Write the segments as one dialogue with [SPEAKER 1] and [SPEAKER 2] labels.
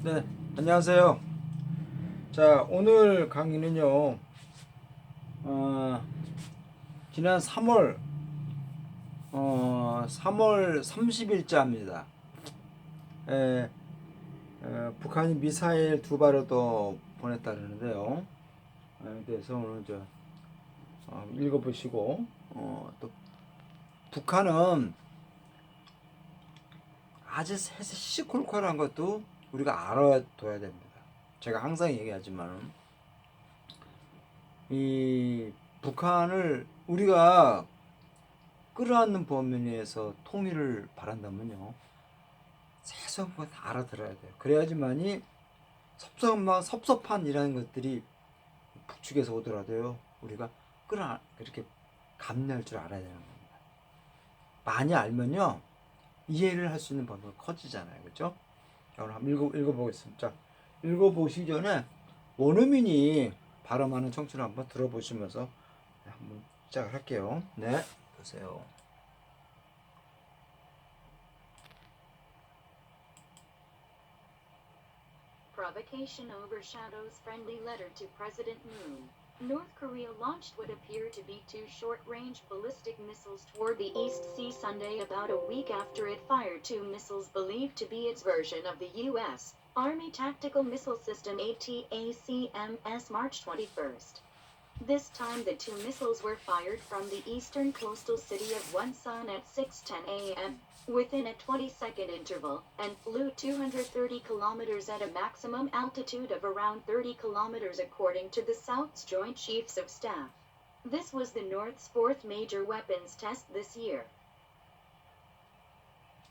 [SPEAKER 1] 네, 안녕하세요. 자, 오늘 강의는요, 어, 지난 3월 30일자입니다. 북한이 미사일 두 발을 또 보냈다는데요. 그래서 오늘 읽어보시고, 또 북한은 아주 시시콜콜한 것도 우리가 알아둬야 됩니다. 제가 항상 얘기하지만, 이 북한을 우리가 끌어안는 범위 내에서 통일을 바란다면요, 세속 다 알아들어야 돼요. 그래야지만이 섭섭한이라는 것들이 북측에서 오더라도요, 우리가 그렇게 감내할 줄 알아야 되는 겁니다. 많이 알면요, 이해를 할 수 있는 범위가 커지잖아요. 그렇죠? 오늘 한번 읽어보겠습니다. 자, 읽어보시기 전에 원어민이 발음하는 청취를 한번 들어보시면서 한번 시작을 할게요. 네, 보세요.
[SPEAKER 2] Provocation overshadows friendly letter to President Moon. North Korea launched what appear to be two short-range ballistic missiles toward the East Sea Sunday, about a week after it fired two missiles believed to be its version of the U.S. Army Tactical Missile System ATACMS March 21st. This time the two missiles were fired from the eastern coastal city of Wonsan at 6:10 a.m. within a 20-second interval, and flew 230 kilometers at a maximum altitude of around 30 kilometers according to the South's Joint Chiefs of Staff. This was the North's fourth major weapons test this year.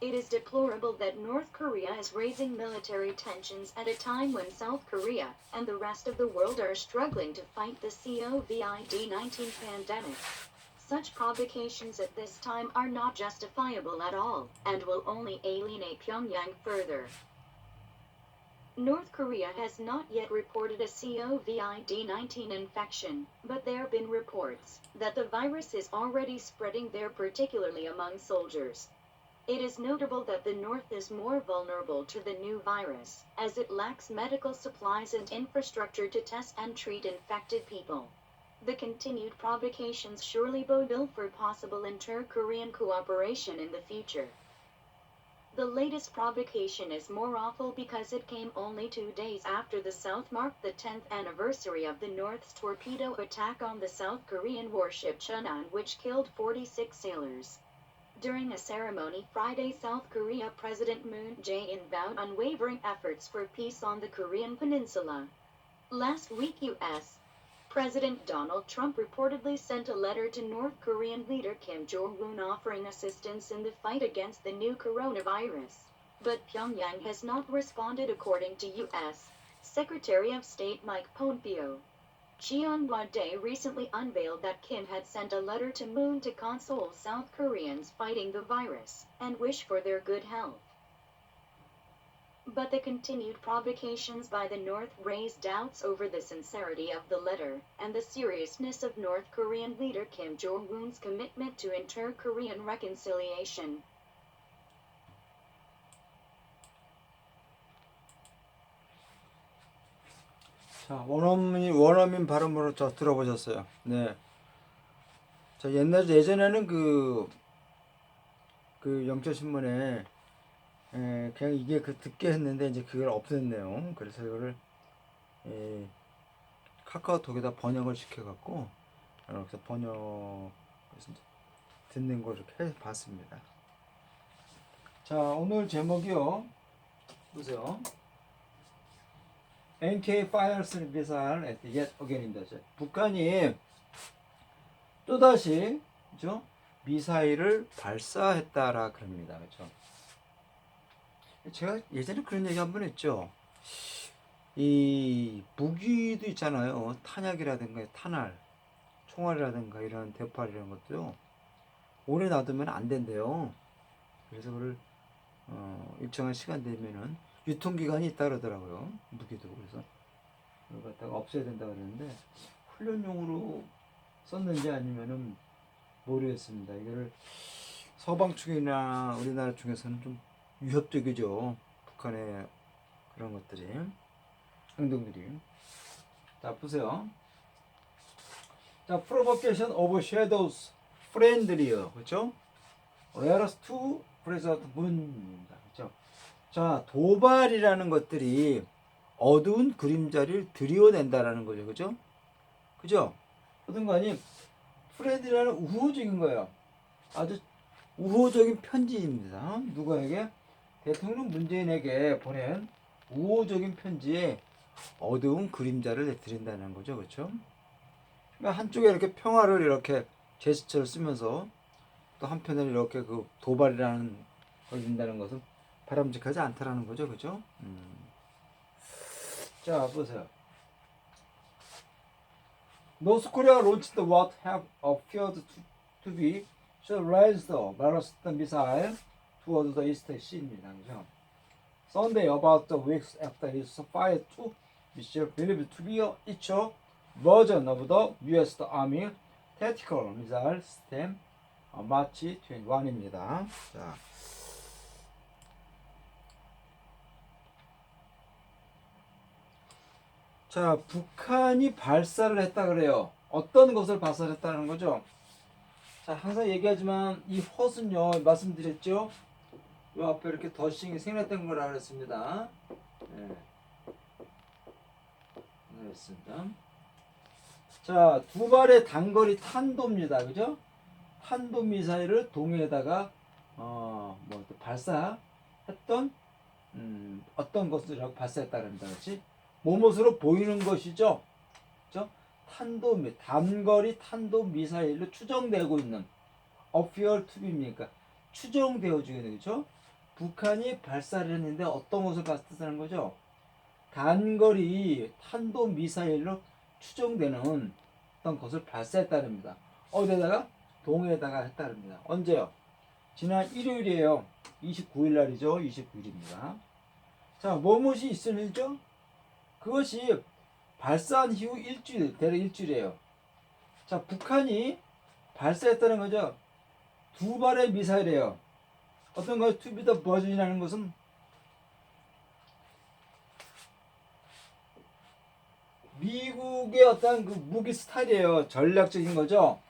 [SPEAKER 2] It is deplorable that North Korea is raising military tensions at a time when South Korea and the rest of the world are struggling to fight the COVID-19 pandemic. Such provocations at this time are not justifiable at all, and will only alienate Pyongyang further. North Korea has not yet reported a COVID-19 infection, but there have been reports that the virus is already spreading there, particularly among soldiers. It is notable that the North is more vulnerable to the new virus, as it lacks medical supplies and infrastructure to test and treat infected people. The continued provocations surely bode ill for possible inter-Korean cooperation in the future. The latest provocation is more awful because it came only 2 days after the South marked the 10th anniversary of the North's torpedo attack on the South Korean warship Cheonan, which killed 46 sailors. During a ceremony Friday, South Korea President Moon Jae-in vowed unwavering efforts for peace on the Korean peninsula. Last week, U.S. President Donald Trump reportedly sent a letter to North Korean leader Kim Jong-un offering assistance in the fight against the new coronavirus. But Pyongyang has not responded, according to U.S. Secretary of State Mike Pompeo. Cheonhwa-dae recently unveiled that Kim had sent a letter to Moon to console South Koreans fighting the virus and wish for their good health. But the continued provocations by the North raise doubts over the sincerity of the letter and the seriousness of North Korean leader Kim Jong-un's commitment to inter-Korean reconciliation.
[SPEAKER 1] 자, 원어민 발음으로 들어보셨어요. 네. 자, 예전에는 그 영철신문에 그냥 이게 듣게 했는데 이제 그걸 없앴네요. 그래서 이거를 카카오톡에다 번역을 시켜갖고 그래서 듣는 거 이렇게 해봤습니다. 자, 오늘 제목이요. 보세요. NK fires missile at yet again입니다. 북한이 또다시 그죠? 미사일을 발사했다라 그럽니다. 그렇죠? 제가 예전에 그런 얘기 한번 했죠. 이 무기도 있잖아요. 탄약이라든가 탄알, 총알이라든가 이런 대포 이런 것도요. 오래 놔두면 안 된대요. 그래서 그걸 일정한 시간 되면은 유통기간이 있다 그러더라고요. 무기도. 그래서 그걸 갖다가 없애야 된다 그러는데 훈련용으로 썼는지 아니면은 모르겠습니다. 이거를 서방 측이나 우리나라 중에서는 좀 위협적이죠. 북한의 그런 것들이 행동들이. 자 보세요. 자 provocation of shadows friendlier 그렇죠? whereas to present moon입니다. 그렇죠? 자 도발이라는 것들이 어두운 그림자를 드리워낸다라는 거죠. 그죠? 그죠? 어떤 거 아니 프레드라는 우호적인 거예요. 아주 우호적인 편지입니다. 누구에게? 대통령 문재인에게 보낸 우호적인 편지에 어두운 그림자를 내드린다는 거죠. 그렇죠? 그러니까 한쪽에 이렇게 평화를 이렇게 제스처를 쓰면서 또 한편에 이렇게 그 도발이라는 걸 준다는 것은 바람직하지 않다라는 거죠. 그죠? 자, 보세요. North Korea launched what have appeared to be short-range ballistic missile towards the East Sea입니다. 그죠? Sunday, about the weeks after it fired two missiles believed to be each version of the U.S. Army Tactical Missile System March 21입니다. 자, 북한이 발사를 했다 그래요. 어떤 것을 발사했다는 거죠? 자, 항상 얘기하지만 이 헛은요, 말씀드렸죠? 요 앞에 이렇게 더싱이 생략된 거라 그랬습니다. 네. 그렇습니다. 자, 두 발의 단거리 탄도입니다. 그죠? 탄도 미사일을 동해에다가 발사했던 어떤 것을 발사했다 그럽니다. 그렇지? 몸으로 보이는 것이죠. 그죠? 단거리 탄도 미사일로 추정되고 있는 appear to be입니까? 추정되어지고 있는 거죠. 북한이 발사를 했는데 어떤 것을 발사하는 거죠? 단거리 탄도 미사일로 추정되는 어떤 것을 발사했다랍니다. 어디에다가? 동해에다가 했다랍니다. 언제요? 지난 일요일이에요. 29일 날이죠. 29일입니다. 자, 무엇이 있을 일이죠? 그것이 발사한 이후 일주일, 대략 일주일이에요. 자, 북한이 발사했다는 거죠. 두 발의 미사일이에요. 어떤 거 투비더 버전이라는 것은 미국의 어떤 그 무기 스타일이에요. 전략적인 거죠.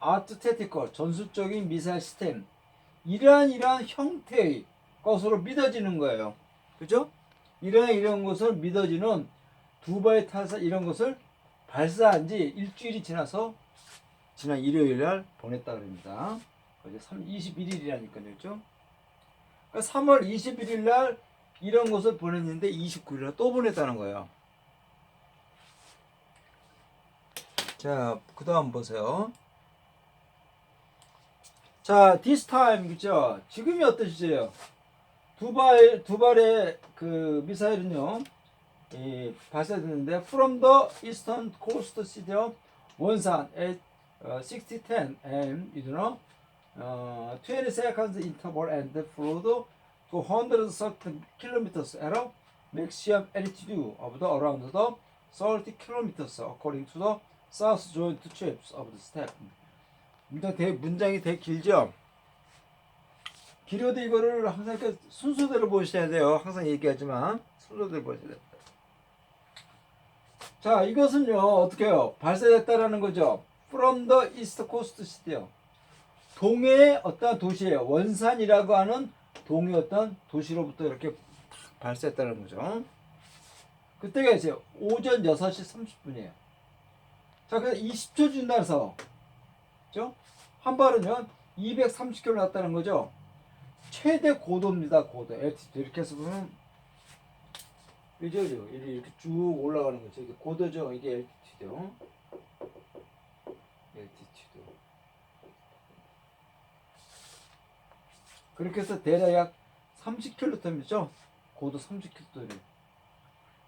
[SPEAKER 1] 아트 테티컬, 전술적인 미사일 시스템. 이러한 형태의 것으로 믿어지는 거예요. 그죠? 이런 것을 믿어지는 두바이 타사 이런 것을 발사한 지 일주일이 지나서 지난 일요일 날 보냈다 그럽니다. 어제 21일이라니까요. 그렇죠? 그러니까 3월 21일 날 이런 것을 보냈는데 29일 날 또 보냈다는 거예요. 자, 그 다음 보세요. 자, this time, 그죠? 지금이 어떤 시제예요? 두 발의 그 미사일은요, 발사됐는데, from the eastern coast city of 원산 at 6010 am, 20 seconds interval and flew 230 kilometers at a maximum altitude of the around the 30 kilometers according to the South Joint Chiefs of the Staff. 문장이 되게 길죠? 길어도 이거를 항상 순서대로 보셔야 돼요. 항상 얘기하지만 순서대로 보셔야 돼요. 자, 이것은요 어떻게 해요? 발사됐다라는 거죠. From the East Coast City요. 동해의 어떤 도시예요. 원산이라고 하는 동해 어떤 도시로부터 이렇게 발사했다는 거죠. 그때가 있어요. 오전 6시 30분이에요. 자, 그래서 20초 준다 해서 그죠? 한 발은요 230km 났다는 거죠. 최대 고도입니다. 고도. LTT 이렇게 해서 보면 그죠? 이렇게 쭉 올라가는 거죠. 이게 고도죠. 이게 LTT죠. LTT도. 그렇게 해서 대략 약 30km죠. 고도 30km를.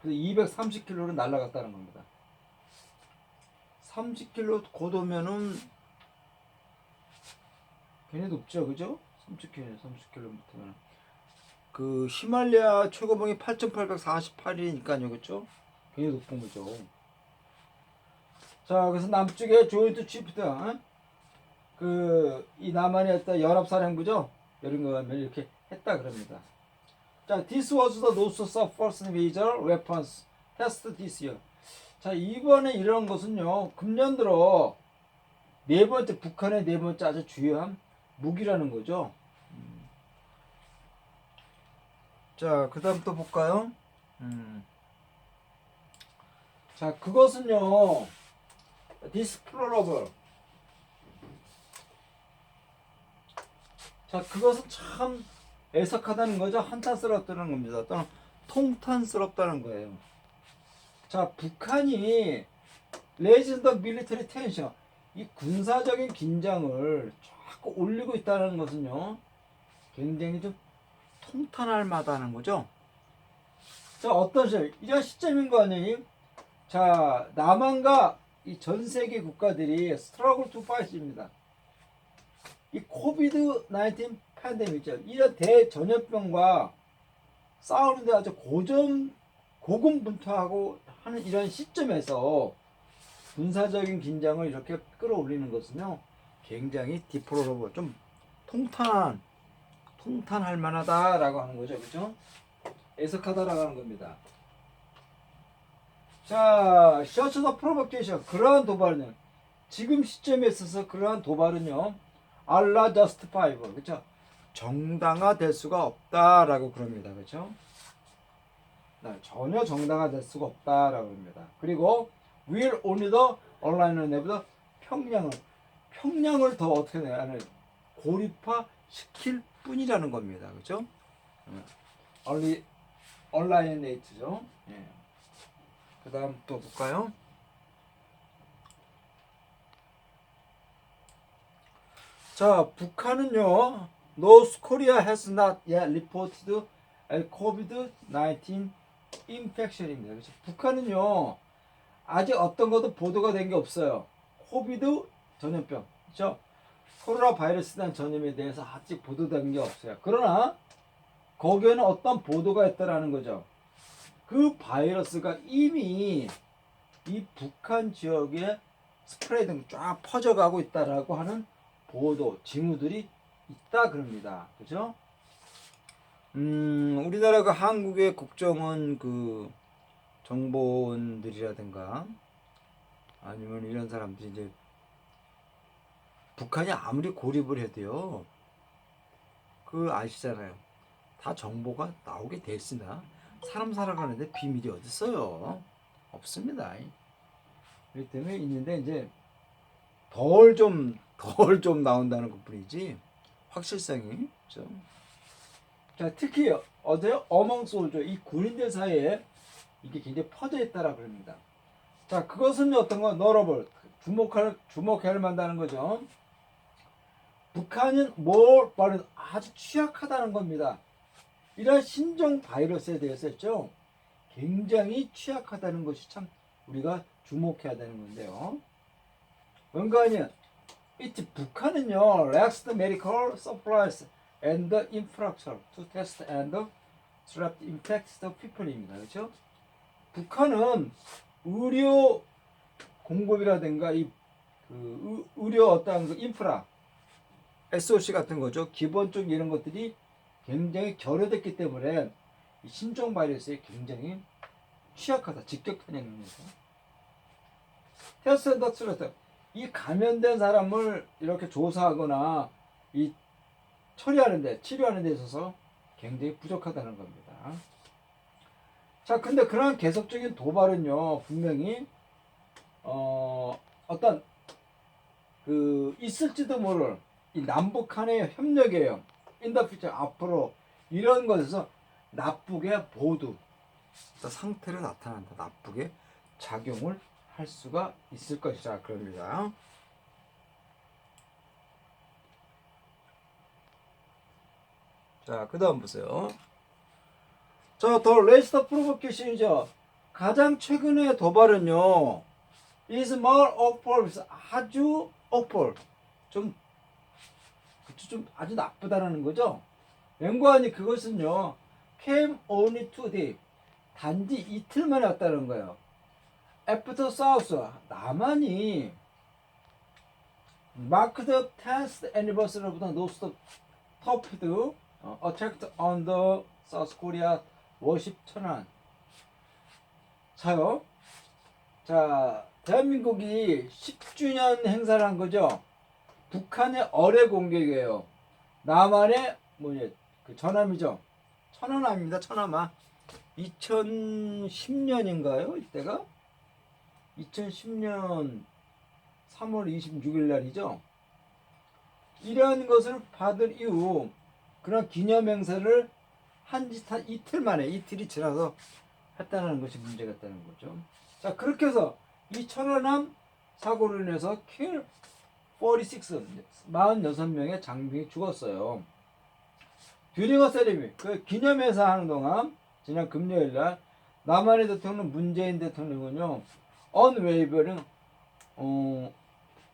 [SPEAKER 1] 그래서 230km로 날아갔다는 겁니다. 30km 고도면은 굉장히 높죠, 그죠? 30km면 그 히말라야 최고봉이 8,848이니까요, 그렇죠? 굉장히 높은 거죠. 자, 그래서 남쪽에 조인트 치프트, 이 남한의 어떤 연합사령부죠, 이런 거면 이렇게 했다 그럽니다. 자, this was the North's first major weapons test this year. 자, 이번에 이런 것은요, 금년 들어 네 번째, 북한의 네 번째 아주 주요한 무기라는 거죠. 자, 그 다음 또 볼까요? 자, 그것은요, 디스플로러블. 자, 그것은 참 애석하다는 거죠. 한탄스럽다는 겁니다. 또는 통탄스럽다는 거예요. 자, 북한이 레이즈 더 밀리터리 텐션, 이 군사적인 긴장을 자꾸 올리고 있다는 것은요, 굉장히 좀 통탄할 만하다는 거죠. 자, 어떤 시점, 이런 시점인 거 아니에요? 자, 남한과 이 전 세계 국가들이 스트러글 투 파이트입니다. 이 코비드 19 팬데믹이죠. 이런 대전염병과 싸우는데 아주 고군분투하고 하는 이런 시점에서 군사적인 긴장을 이렇게 끌어올리는 것은요, 굉장히 디플로러블, 좀 통탄할 만하다라고 하는 거죠. 그렇죠? 애석하다라고 하는 겁니다. 자, 셔츠 더 프로보케이션, 그러한 도발은요, 지금 시점에 있어서 그러한 도발은요, 알라 저스티파이브, 그렇죠? 정당화될 수가 없다라고 그럽니다. 그렇죠? 전혀 정당화될 수가 없다라고 합니다. 그리고 will only the align 내보다 평양을 더 어떻게 내야 고립화 시킬 뿐이라는 겁니다. 그렇죠? only alienat죠. 예. 그다음 또 볼까요? 자, 북한은요, North Korea has not yet reported a COVID-19 infection입니다. 그렇죠? 북한은요, 아직 어떤 것도 보도가 된 게 없어요. 코비드 전염병, 그렇죠? 코로나 바이러스에 대한 전염에 대해서 아직 보도된 게 없어요. 그러나 거기에는 어떤 보도가 있다라는 거죠. 그 바이러스가 이미 이 북한 지역에 스프레이딩 쫙 퍼져가고 있다라고 하는 보도, 징후들이 있다 그럽니다. 그죠? 우리나라가 한국의 국정원 그 정보원들이라든가 아니면 이런 사람들이 이제 북한이 아무리 고립을 해도요, 그 아시잖아요. 다 정보가 나오게 돼 있으나 사람 살아가는데 비밀이 어디 있어요? 없습니다. 그렇기 때문에 있는데 이제 덜 좀 나온다는 것뿐이지 확실성이 좀. 자, 특히 어제요 어몽 솔저, 이 군인들 사이에 이게 굉장히 퍼져 있다라고 합니다. 자, 그것은 어떤 거 너러블 주목할 만다는 거죠. 북한은 뭘 말은 아주 취약하다는 겁니다. 이런 신종 바이러스에 대해서 했죠. 굉장히 취약하다는 것이 참 우리가 주목해야 되는 건데요. 뭔가 아니야. 북한은요, lacks the medical supplies and the infrastructure to test and trap infected people입니다. 그렇죠? 북한은 의료 공급이라든가 의료 어떤 그 인프라, SOC 같은 거죠. 기본적 이런 것들이 굉장히 결여됐기 때문에 이 신종 바이러스에 굉장히 취약하다. 직격탄약입니다. 테스트 앤더 트리트, 이 감염된 사람을 이렇게 조사하거나 이 처리하는데, 치료하는 데 있어서 굉장히 부족하다는 겁니다. 자, 근데 그런 계속적인 도발은요, 분명히 어떤 그 있을지도 모를 이 남북 간의 협력이에요. 인더퓨처, 앞으로 이런 것에서 나쁘게 모두 상태로 나타난다. 나쁘게 작용을 할 수가 있을 것이라 그럽니다. 자, 그 다음 보세요. 자, 더 레이스터 프로보케이션이죠. 가장 최근의 도발은요, is more awful, 아주 awful, 좀 아주 나쁘다라는 거죠. 연구하니 그것은요, came only 2 day, 단지 이틀 만에 왔다는 거예요. After South, 남한이 mark the 10th anniversary of the North Torpedo attack on the 사우스 코리아 워십 천안. 자요. 자, 대한민국이 10주년 행사를 한 거죠. 북한의 어뢰 공격이에요. 남한의 그 전함이죠. 천안함입니다. 천안함. 2010년인가요? 이때가 2010년 3월 26일 날이죠. 이러한 것을 받을 이후 그런 기념 행사를 한 이틀 만에 이틀이 지나서 했다는 것이 문제가 있다는 거죠. 자, 그렇게 해서 이 천안함 사고로 인해서 킬 46, 46명의 장병이 죽었어요. 듀링어 세리미, 그 기념회사 하는 동안 지난 금요일 날 남한의 대통령 문재인 대통령은요,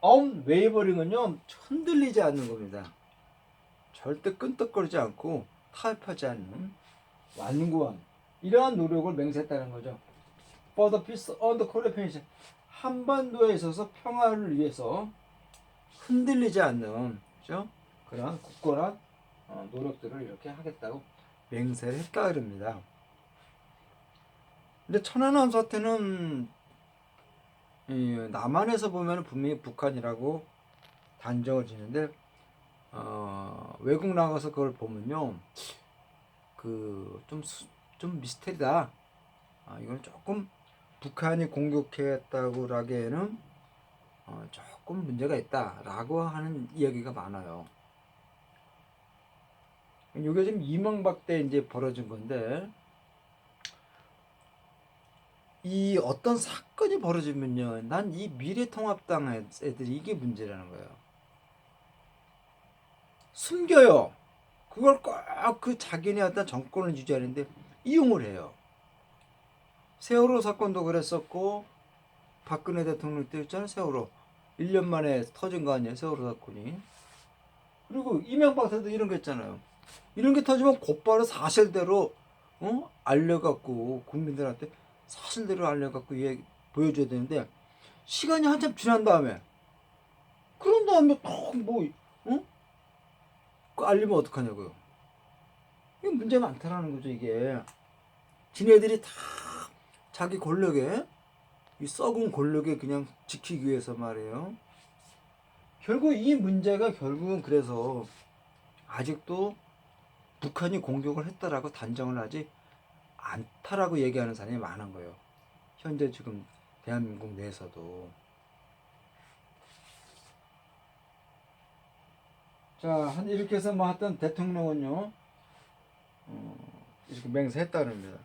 [SPEAKER 1] 언웨이버링은요 흔들리지 않는 겁니다. 절대 끈떡거리지 않고 타협하지 않는 완고한 이러한 노력을 맹세했다는 거죠. For the peace on the Korean Peninsula, 한반도에 있어서 평화를 위해서 흔들리지 않는, 그죠? 그런 굳건한 노력들을 이렇게 하겠다고 맹세를 했다 그럽니다. 근데 천안함 사태는 남한에서 보면 분명히 북한이라고 단정을 짓는데 외국 나가서 그걸 보면요, 그 좀 미스테리다. 이건 조금 북한이 공격했다고 하기에는 조금 문제가 있다라고 하는 이야기가 많아요. 이게 지금 이명박 때 이제 벌어진 건데, 이 어떤 사건이 벌어지면요, 난 이 미래통합당 애들이 이게 문제라는 거예요. 숨겨요. 그걸 꼭 그 자기네 어떤 정권을 유지하는데 이용을 해요. 세월호 사건도 그랬었고, 박근혜 대통령 때 있잖아요. 세월호 1년 만에 터진 거 아니에요, 세월호 사건이. 그리고 이명박 때도 이런 거 있잖아요. 이런 게 터지면 곧바로 사실대로 알려갖고 국민들한테 사실대로 알려갖고 보여줘야 되는데, 시간이 한참 지난 다음에, 그런 다음에 그 알리면 어떡하냐고요. 이게 문제 많다라는 거죠. 이게 지네들이 다 자기 권력에, 이 썩은 권력에 그냥 지키기 위해서 말이에요. 결국 이 문제가 결국은 그래서 아직도 북한이 공격을 했다라고 단정을 하지 않다라고 얘기하는 사람이 많은 거예요. 현재 지금 대한민국 내에서도. 자, 이렇게 해서 하여튼 대통령은요, 이렇게 맹세했다는 겁니다.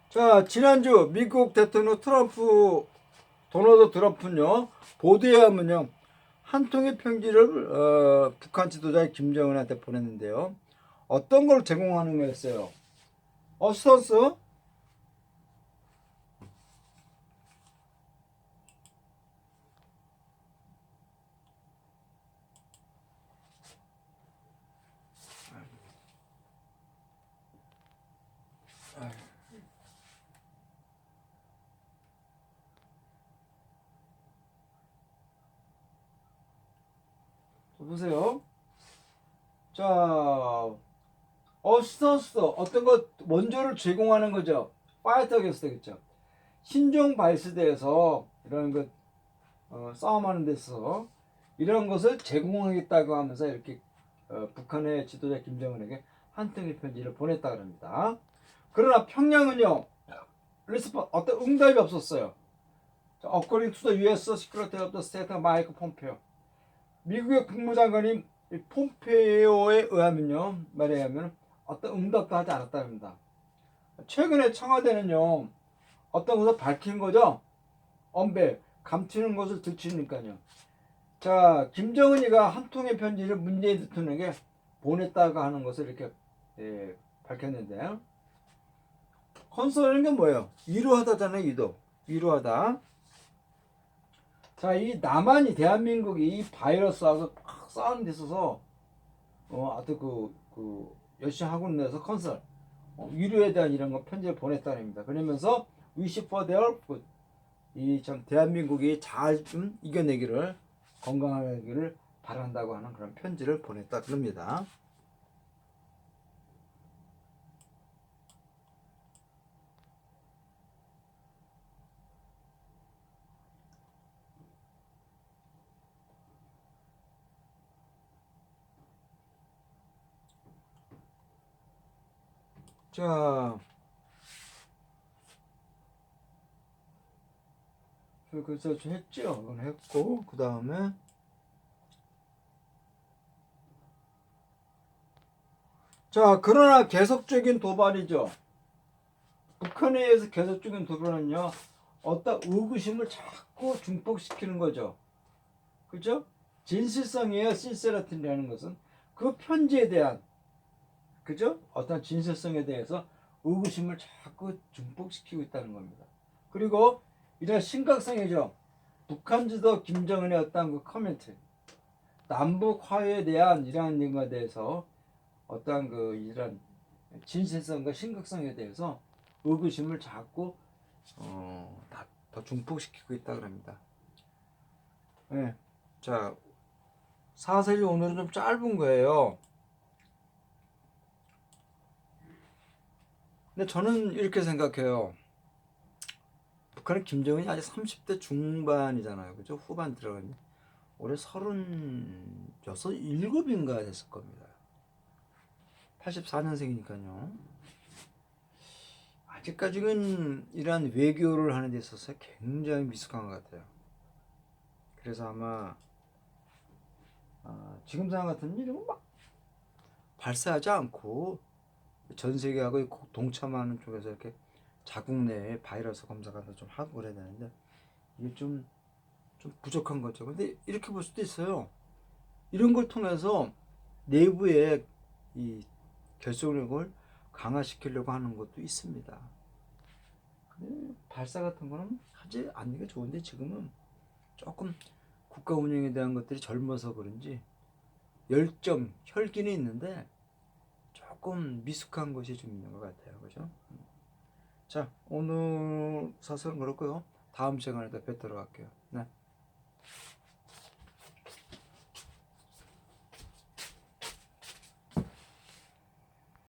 [SPEAKER 1] 자, 지난주 미국 대통령 도널드 트럼프는요, 보도에 하면요, 한 통의 편지를 북한 지도자 김정은한테 보냈는데요. 어떤 걸 제공하는 거였어요? 어시스턴스? 보세요. 자, 어시스턴스, 어떤 것 원조를 제공하는 거죠. 파이터 게스트, 그죠? 신종 발수대에서 이런 것 싸움하는 데서 이런 것을 제공하겠다고 하면서 이렇게 북한의 지도자 김정은에게 한 통의 편지를 보냈다 그럽니다. 그러나 평양은요, 어떤 응답이 없었어요. According to the U.S. Secretary of the State 마이크 폼페오, 미국의 국무장관인 폼페오에 의하면요, 말하자면 어떤 응답도 하지 않았답니다. 최근에 청와대는요, 어떤 것을 밝힌 거죠. 언배 감추는 것을 들추니까요. 자, 김정은이가 한 통의 편지를 문재인 대통령에게 보냈다고 하는 것을 이렇게 밝혔는데요. 컨설이라는 게 뭐예요? 위로하다잖아요. 위로하다. 자, 이 남한이, 대한민국이 이 바이러스하고 막 싸우는 데 있어서 아주 열심히 하고 있는 데서 컨설, 위로에 대한 이런 거 편지를 보냈다는 겁니다. 그러면서 wish for their 이 참 대한민국이 잘 좀 이겨내기를, 건강하기를 바란다고 하는 그런 편지를 보냈다 그럽니다. 자, 그래서 했죠. 그건 했고, 그 다음에 자, 그러나 계속적인 도발이죠. 북한에 의해서 계속적인 도발은요, 어떤 의구심을 자꾸 증폭시키는 거죠. 그죠? 진실성이에요. 신세라틴이라는 것은 그 편지에 대한, 그죠? 어떤 진실성에 대해서 의구심을 자꾸 증폭시키고 있다는 겁니다. 그리고 이런 심각성이죠. 북한 지도 김정은의 어떤 그 커멘트, 남북 화해에 대한 이러한 것에 대해서 어떠한 그 이런 진실성과 심각성에 대해서 의구심을 자꾸 더 증폭시키고 있다 그럽니다. 네. 자, 사설이 오늘은 좀 짧은 거예요. 근데 저는 이렇게 생각해요. 북한의 김정은이 아직 30대 중반이잖아요. 그죠? 후반 들어가면 올해 36, 7인가 됐을 겁니다. 84년생이니까요. 아직까지는 이러한 외교를 하는 데 있어서 굉장히 미숙한 것 같아요. 그래서 아마 지금 상황 같은 일은 막 발사하지 않고 전 세계하고 동참하는 쪽에서 이렇게 자국 내에 바이러스 검사 같은 거 좀 하고 그래야 되는데 이게 좀 부족한 거죠. 근데 이렇게 볼 수도 있어요. 이런 걸 통해서 내부의 이 결속력을 강화시키려고 하는 것도 있습니다. 근데 발사 같은 거는 하지 않는 게 좋은데 지금은 조금 국가 운영에 대한 것들이 젊어서 그런지 열정, 혈기는 있는데 조금 미숙한 것이 좀 있는 것 같아요. 그죠? 자, 오늘 사설은 그렇고요. 다음 시간에 또 뵙도록 할게요. 네.